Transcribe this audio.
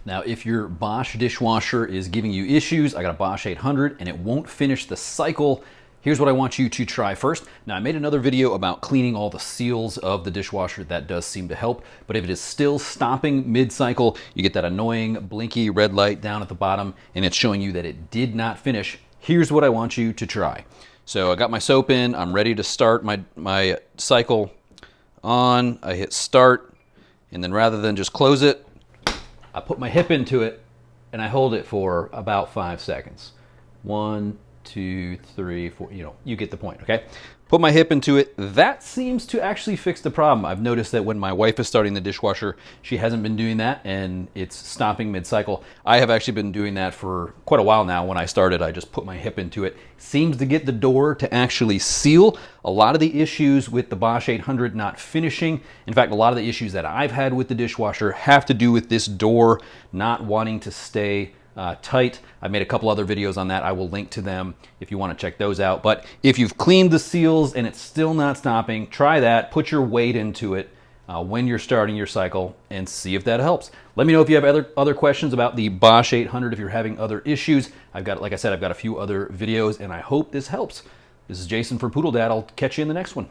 Now, if your Bosch dishwasher is giving you issues, I got a Bosch 800 and it won't finish the cycle, here's what I want you to try first. Now, I made another video about cleaning all the seals of the dishwasher. That does seem to help, but if it is still stopping mid-cycle, you get that annoying blinky red light down at the bottom and it's showing you that it did not finish. Here's what I want you to try. So I got my soap in, I'm ready to start my cycle on. I hit start, and then rather than just close it, I put my hip into it and I hold it for about 5 seconds. 1, 2, 3, 4, you get the point, okay? Put my hip into it. That seems to actually fix the problem. I've noticed that when my wife is starting the dishwasher, she hasn't been doing that and it's stopping mid-cycle. I have actually been doing that for quite a while now. When I started, I just put my hip into it. Seems to get the door to actually seal. A lot of the issues with the Bosch 800 not finishing, in fact, a lot of the issues that I've had with the dishwasher have to do with this door not wanting to stay tight. I made a couple other videos on that. I will link to them if you want to check those out. But if you've cleaned the seals and it's still not stopping, try that. Put your weight into it when you're starting your cycle and see if that helps. Let me know if you have other questions about the Bosch 800, if you're having other issues. Like I said, I've got a few other videos and I hope this helps. This is Jason for Poodle Dad. I'll catch you in the next one.